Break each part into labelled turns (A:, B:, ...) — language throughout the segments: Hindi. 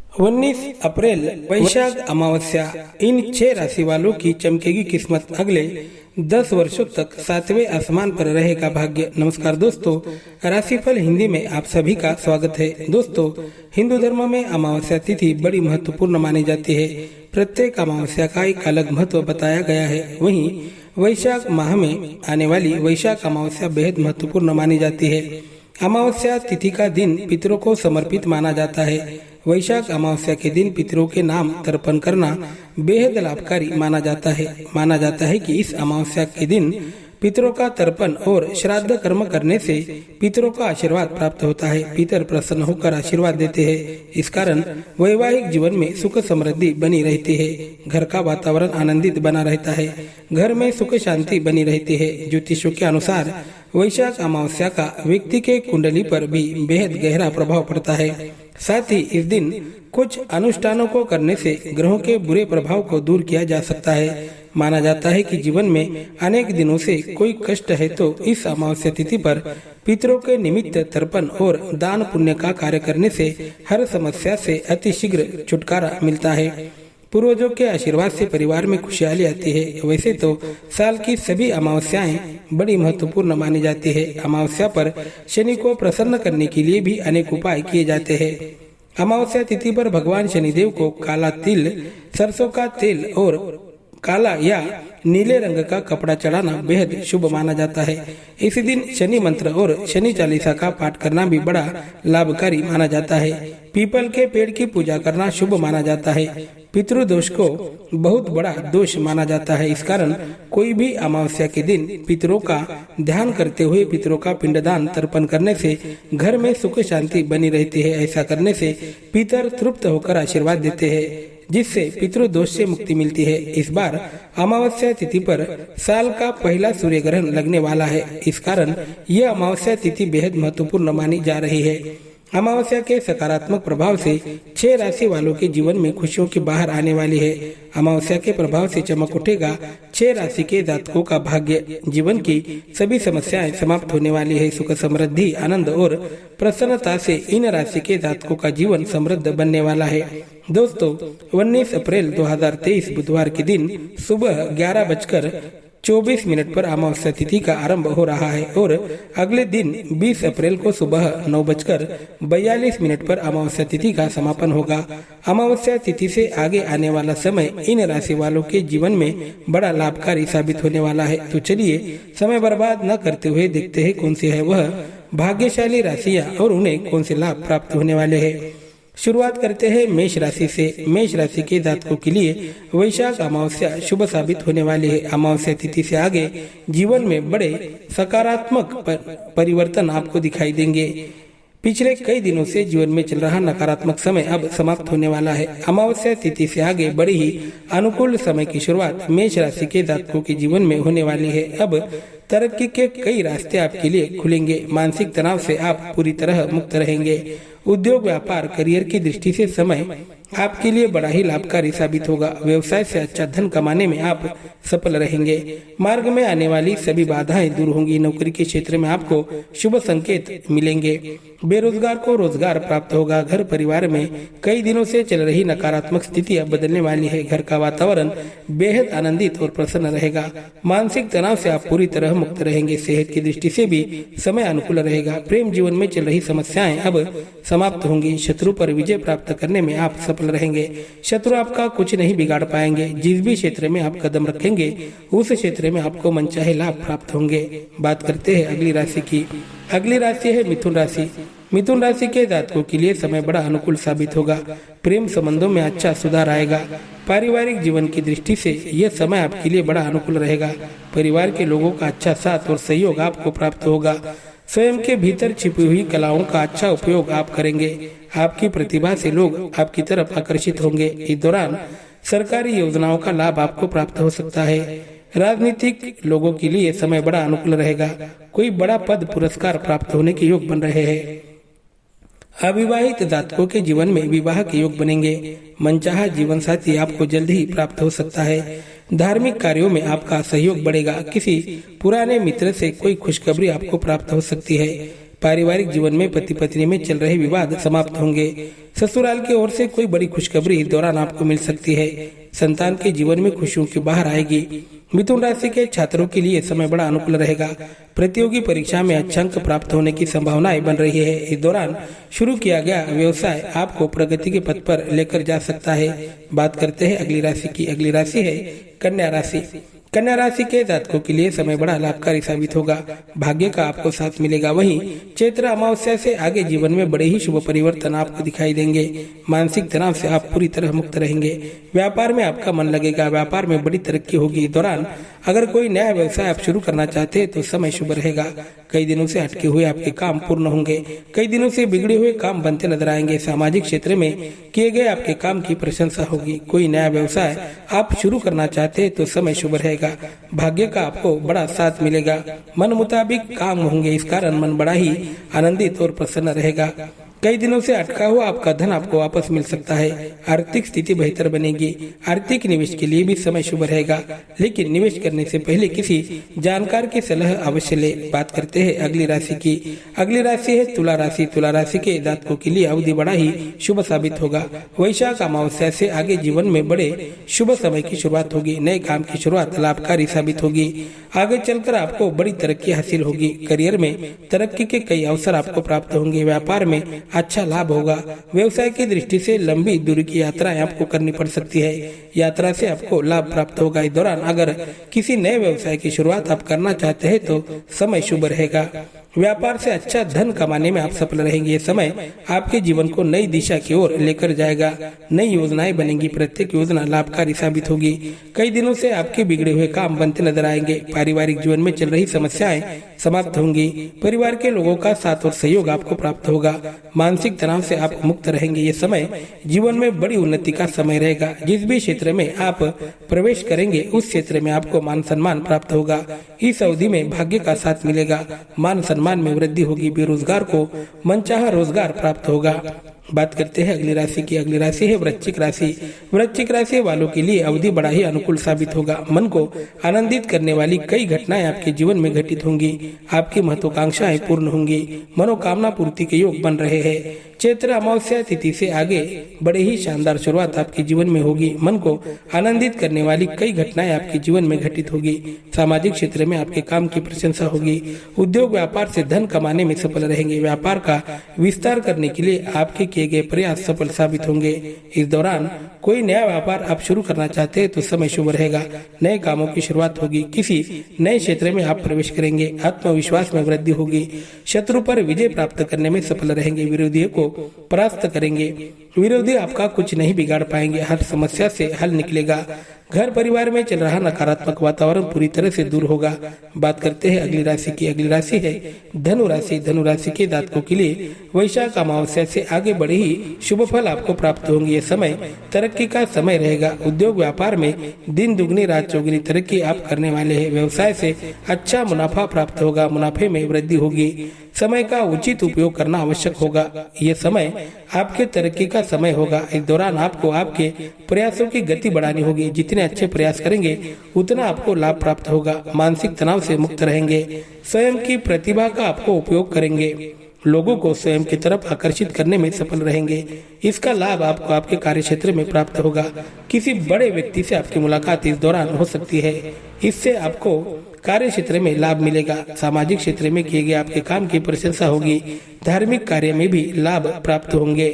A: 19 अप्रैल वैशाख अमावस्या। इन 6 राशि वालों की चमकेगी किस्मत। अगले 10 वर्षों तक 7वें आसमान पर रहेगा भाग्य। नमस्कार दोस्तों, राशिफल हिंदी में आप सभी का स्वागत है। दोस्तों, हिंदू धर्म में अमावस्या तिथि बड़ी महत्वपूर्ण मानी जाती है। प्रत्येक अमावस्या का एक अलग महत्व बताया गया है। वहीं वैशाख माह में आने वाली वैशाख अमावस्या बेहद महत्वपूर्ण मानी जाती है। अमावस्या तिथि का दिन पितरों को समर्पित माना जाता है। वैशाख अमावस्या के दिन पितरों के नाम तर्पण करना बेहद लाभकारी माना जाता है। माना जाता है कि इस अमावस्या के दिन पितरों का तर्पण और श्राद्ध कर्म करने से पितरों का आशीर्वाद प्राप्त होता है। पितर प्रसन्न होकर आशीर्वाद देते हैं। इस कारण वैवाहिक जीवन में सुख समृद्धि बनी रहती है। घर का वातावरण आनंदित बना रहता है। घर में सुख शांति बनी रहती है। ज्योतिषों के अनुसार वैशाख अमावस्या का व्यक्ति के कुंडली पर भी बेहद गहरा प्रभाव पड़ता है। साथ ही इस दिन कुछ अनुष्ठानों को करने से ग्रहों के बुरे प्रभाव को दूर किया जा सकता है। माना जाता है कि जीवन में अनेक दिनों से कोई कष्ट है तो इस अमावस्या तिथि पर पितरों के निमित्त तर्पण और दान पुण्य का कार्य करने से हर समस्या से अतिशीघ्र छुटकारा मिलता है। पूर्वजों के आशीर्वाद से परिवार में खुशहाली आती है। वैसे तो साल की सभी अमावस्याएं बड़ी महत्वपूर्ण मानी जाती है। अमावस्या पर शनि को प्रसन्न करने के लिए भी अनेक उपाय किए जाते हैं। अमावस्या तिथि पर भगवान शनिदेव को काला तिल, सरसों का तेल और काला या नीले रंग का कपड़ा चढ़ाना बेहद शुभ माना जाता है। इसी दिन शनि मंत्र और शनि चालीसा का पाठ करना भी बड़ा लाभकारी माना जाता है। पीपल के पेड़ की पूजा करना शुभ माना जाता है। पितृदोष को बहुत बड़ा दोष माना जाता है। इस कारण कोई भी अमावस्या के दिन पितरों का ध्यान करते हुए पितरों का पिंडदान तर्पण करने से घर में सुख शांति बनी रहती है। ऐसा करने से पितर तृप्त होकर आशीर्वाद देते हैं, जिससे पितृदोष से मुक्ति मिलती है। इस बार अमावस्या तिथि पर साल का पहला सूर्य ग्रहण लगने वाला है। इस कारण यह अमावस्या तिथि बेहद महत्वपूर्ण मानी जा रही है। अमावस्या के सकारात्मक प्रभाव से 6 राशि वालों के जीवन में खुशियों की बाहर आने वाली है। अमावस्या के प्रभाव से चमक उठेगा 6 राशि के जातकों का भाग्य। जीवन की सभी समस्याएं समाप्त होने वाली है। सुख समृद्धि, आनंद और प्रसन्नता से इन राशि के जातकों का जीवन समृद्ध बनने वाला है। दोस्तों, 19 अप्रैल 2023 बुधवार के दिन सुबह 11:24 पर अमावस्या तिथि का आरंभ हो रहा है और अगले दिन 20 अप्रैल को सुबह 9:42 पर अमावस्या तिथि का समापन होगा। अमावस्या तिथि से आगे आने वाला समय इन राशि वालों के जीवन में बड़ा लाभकारी साबित होने वाला है। तो चलिए समय बर्बाद न करते हुए देखते हैं कौन सी है वह भाग्यशाली राशियां और उन्हें कौन से लाभ प्राप्त होने वाले हैं। शुरुआत करते हैं मेष राशि से। मेष राशि के जातकों के लिए वैशाख अमावस्या शुभ साबित होने वाली है। अमावस्या तिथि से आगे जीवन में बड़े सकारात्मक परिवर्तन आपको दिखाई देंगे। पिछले कई दिनों से जीवन में चल रहा नकारात्मक समय अब समाप्त होने वाला है। अमावस्या तिथि से आगे बड़ी ही अनुकूल समय की शुरुआत मेष राशि के जातकों के जीवन में होने वाली है। अब तरक्की के कई रास्ते आपके लिए खुलेंगे। मानसिक तनाव से आप पूरी तरह मुक्त रहेंगे। उद्योग, व्यापार, करियर की दृष्टि से समय आपके लिए बड़ा ही लाभकारी साबित होगा। व्यवसाय से अच्छा धन कमाने में आप सफल रहेंगे। मार्ग में आने वाली सभी बाधाएं दूर होंगी। नौकरी के क्षेत्र में आपको शुभ संकेत मिलेंगे। बेरोजगार को रोजगार प्राप्त होगा। घर परिवार में कई दिनों से चल रही नकारात्मक स्थिति अब बदलने वाली है। घर का वातावरण बेहद आनंदित और प्रसन्न रहेगा। मानसिक तनाव से आप पूरी तरह मुक्त रहेंगे। सेहत की दृष्टि से भी समय अनुकूल रहेगा। प्रेम जीवन में चल रही समस्याएं अब समाप्त होंगी। शत्रु पर विजय प्राप्त करने में आप सफल रहेंगे। शत्रु आपका कुछ नहीं बिगाड़ पाएंगे। जिस भी क्षेत्र में आप कदम रखेंगे उस क्षेत्र में आपको मनचाहे लाभ प्राप्त होंगे। बात करते हैं अगली राशि की। अगली राशि है मिथुन राशि। मिथुन राशि के जातकों के लिए समय बड़ा अनुकूल साबित होगा। प्रेम संबंधों में अच्छा सुधार आएगा। पारिवारिक जीवन की दृष्टि से यह समय आपके लिए बड़ा अनुकूल रहेगा। परिवार के लोगों का अच्छा साथ और सहयोग आपको प्राप्त होगा। स्वयं के भीतर छिपी हुई कलाओं का अच्छा उपयोग आप करेंगे। आपकी प्रतिभा से लोग आपकी तरफ आकर्षित होंगे। इस दौरान सरकारी योजनाओं का लाभ आपको प्राप्त हो सकता है। राजनीतिक लोगों के लिए समय बड़ा अनुकूल रहेगा। कोई बड़ा पद पुरस्कार प्राप्त होने के योग बन रहे हैं। अविवाहित जातकों के जीवन में विवाह के योग बनेंगे। मनचाहा जीवन साथी आपको जल्द ही प्राप्त हो सकता है। धार्मिक कार्यों में आपका सहयोग बढ़ेगा। किसी पुराने मित्र से कोई खुशखबरी आपको प्राप्त हो सकती है। पारिवारिक जीवन में पति पत्नी में चल रहे विवाद समाप्त होंगे। ससुराल की ओर से कोई बड़ी खुशखबरी इस दौरान आपको मिल सकती है। संतान के जीवन में खुशियों की बहार आएगी। मिथुन राशि के छात्रों के लिए समय बड़ा अनुकूल रहेगा। प्रतियोगी परीक्षा में अच्छे अंक प्राप्त होने की संभावनाएं बन रही है। इस दौरान शुरू किया गया व्यवसाय आपको प्रगति के पथ पर लेकर जा सकता है। बात करते हैं अगली राशि की। अगली राशि है कन्या राशि। कन्या राशि के जातकों के लिए समय बड़ा लाभकारी साबित होगा। भाग्य का आपको साथ मिलेगा। वहीं चैत्र अमावस्या से आगे जीवन में बड़े ही शुभ परिवर्तन आपको दिखाई देंगे। मानसिक तनाव से आप पूरी तरह मुक्त रहेंगे। व्यापार में आपका मन लगेगा। व्यापार में बड़ी तरक्की होगी। इस दौरान अगर कोई नया व्यवसाय आप शुरू करना चाहते हैं तो समय शुभ रहेगा। कई दिनों से अटके हुए आपके काम पूर्ण होंगे। कई दिनों से बिगड़े हुए काम बनते नजर आएंगे। सामाजिक क्षेत्र में किए गए आपके काम की प्रशंसा होगी। कोई नया व्यवसाय आप शुरू करना चाहते हैं तो समय शुभ रहेगा। भाग्य का आपको बड़ा साथ मिलेगा। मन मुताबिक काम होंगे। इस कारण मन बड़ा ही आनंदित और प्रसन्न रहेगा। कई दिनों से अटका हुआ आपका धन आपको वापस मिल सकता है। आर्थिक स्थिति बेहतर बनेगी। आर्थिक निवेश के लिए भी समय शुभ रहेगा, लेकिन निवेश करने से पहले किसी जानकार की सलाह अवश्य ले। बात करते हैं अगली राशि की। अगली राशि है तुला राशि। तुला राशि के जातकों के लिए अवधि बड़ा ही शुभ साबित होगा। वैशाख अमावस्या से आगे जीवन में बड़े शुभ समय की शुरुआत होगी। नए काम की शुरुआत लाभकारी साबित होगी। आगे चलकर आपको बड़ी तरक्की हासिल होगी। करियर में तरक्की के कई अवसर आपको प्राप्त होंगे। व्यापार में अच्छा लाभ होगा। व्यवसाय की दृष्टि से लंबी दूरी की यात्राएं आपको करनी पड़ सकती है। यात्रा से आपको लाभ प्राप्त होगा। इस दौरान अगर किसी नए व्यवसाय की शुरुआत आप करना चाहते हैं तो समय शुभ रहेगा। व्यापार से अच्छा धन कमाने में आप सफल रहेंगे। ये समय आपके जीवन को नई दिशा की ओर लेकर जाएगा। नई योजनाएं बनेंगी। प्रत्येक योजना लाभकारी साबित होगी। कई दिनों से आपके बिगड़े हुए काम बनते नजर आएंगे। पारिवारिक जीवन में चल रही समस्याएं समाप्त होंगी। परिवार के लोगों का साथ और सहयोग आपको प्राप्त होगा। मानसिक तनाव से आप मुक्त रहेंगे। ये समय जीवन में बड़ी उन्नति का समय रहेगा। जिस भी क्षेत्र में आप प्रवेश करेंगे उस क्षेत्र में आपको मान सम्मान प्राप्त होगा। इस अवधि में भाग्य का साथ मिलेगा। मान सम्मान में वृद्धि होगी। बेरोजगार को मनचाहा रोजगार प्राप्त होगा। बात करते हैं अगली राशि की। अगली राशि है वृश्चिक राशि। वृश्चिक राशि वालों के लिए अवधि बड़ा ही अनुकूल साबित होगा। मन को आनंदित करने वाली कई घटनाएं आपके जीवन में घटित होंगी। आपकी महत्वाकांक्षाएं पूर्ण होंगी। मनोकामना पूर्ति के योग बन रहे हैं। चैत्र अमावस्या तिथि से आगे बड़े ही शानदार शुरुआत आपके जीवन में होगी। मन को आनंदित करने वाली कई घटनाएं आपके जीवन में घटित होगी। सामाजिक क्षेत्र में आपके काम की प्रशंसा होगी। उद्योग व्यापार से धन कमाने में सफल रहेंगे। व्यापार का विस्तार करने के लिए आपके किए गए प्रयास सफल साबित होंगे। इस दौरान कोई नया व्यापार आप शुरू करना चाहते हैं तो समय शुभ रहेगा। नए कामों की शुरुआत होगी। किसी नए क्षेत्र में आप प्रवेश करेंगे। आत्मविश्वास में वृद्धि होगी। शत्रु पर विजय प्राप्त करने में सफल रहेंगे। विरोधियों को परास्त करेंगे। विरोधी आपका कुछ नहीं बिगाड़ पाएंगे। हर समस्या से हल निकलेगा। घर परिवार में चल रहा नकारात्मक वातावरण पूरी तरह से दूर होगा। बात करते हैं अगली राशि की। अगली राशि है धनु राशि। धनु राशि के जातकों के लिए वैशाख अमावस्या से आगे बड़े ही शुभ फल आपको प्राप्त होंगे। ये समय तरक्की का समय रहेगा। उद्योग व्यापार में दिन दुगनी रात चौगुनी तरक्की आप करने वाले हैं। व्यवसाय से अच्छा मुनाफा प्राप्त होगा। मुनाफे में वृद्धि होगी। समय का उचित उपयोग करना आवश्यक होगा। ये समय आपके तरक्की का समय होगा। इस दौरान आपको आपके प्रयासों की गति बढ़ानी होगी। जितने अच्छे प्रयास करेंगे उतना आपको लाभ प्राप्त होगा। मानसिक तनाव से मुक्त रहेंगे। स्वयं की प्रतिभा का आपको उपयोग करेंगे। लोगों को स्वयं की तरफ आकर्षित करने में सफल रहेंगे। इसका लाभ आपको आपके कार्य क्षेत्र में प्राप्त होगा। किसी बड़े व्यक्ति से आपकी मुलाकात इस दौरान हो सकती है। इससे आपको कार्य क्षेत्र में लाभ मिलेगा। सामाजिक क्षेत्र में किए गए आपके काम की प्रशंसा होगी। धार्मिक कार्य में भी लाभ प्राप्त होंगे।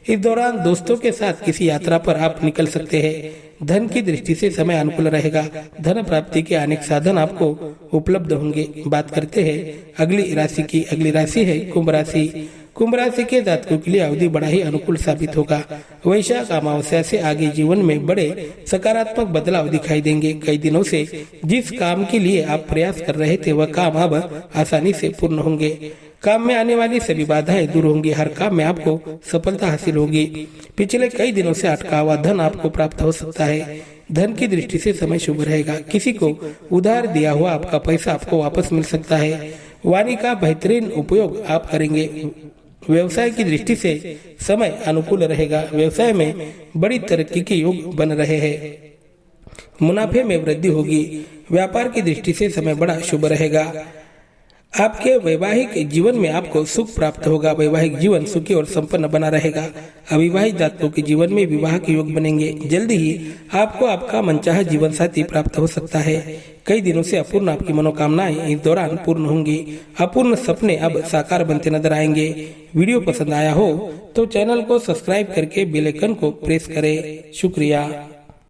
A: इस दौरान दोस्तों के साथ किसी यात्रा पर आप निकल सकते हैं। धन की दृष्टि से समय अनुकूल रहेगा। धन प्राप्ति के अनेक साधन आपको उपलब्ध होंगे। बात करते हैं अगली राशि की। अगली राशि है कुंभ राशि। कुंभ राशि के जातकों के लिए अवधि बड़ा ही अनुकूल साबित होगा। वैशाख अमावस्या से आगे जीवन में बड़े सकारात्मक बदलाव दिखाई देंगे। कई दिनों से जिस काम के लिए आप प्रयास कर रहे थे वह काम अब आसानी से पूर्ण होंगे। काम में आने वाली सभी बाधाएं दूर होंगी। हर काम में आपको सफलता हासिल होगी। पिछले कई दिनों से अटका हुआ धन आपको प्राप्त हो सकता है। धन की दृष्टि से समय शुभ रहेगा। किसी को उधार दिया हुआ आपका पैसा आपको वापस मिल सकता है। वाणी का बेहतरीन उपयोग आप करेंगे। व्यवसाय की दृष्टि से समय अनुकूल रहेगा। व्यवसाय में बड़ी तरक्की के योग बन रहे हैं। मुनाफे में वृद्धि होगी। व्यापार की दृष्टि से समय बड़ा शुभ रहेगा। आपके वैवाहिक जीवन में आपको सुख प्राप्त होगा। वैवाहिक जीवन सुखी और संपन्न बना रहेगा। अविवाहित जातकों के जीवन में विवाह के योग बनेंगे। जल्दी ही आपको आपका मनचाहा जीवन साथी प्राप्त हो सकता है। कई दिनों से अपूर्ण आपकी मनोकामनाएं इस दौरान पूर्ण होंगी। अपूर्ण सपने अब साकार बनते नजर आएंगे। वीडियो पसंद आया हो तो चैनल को सब्सक्राइब करके बेल आइकन को प्रेस करें। शुक्रिया।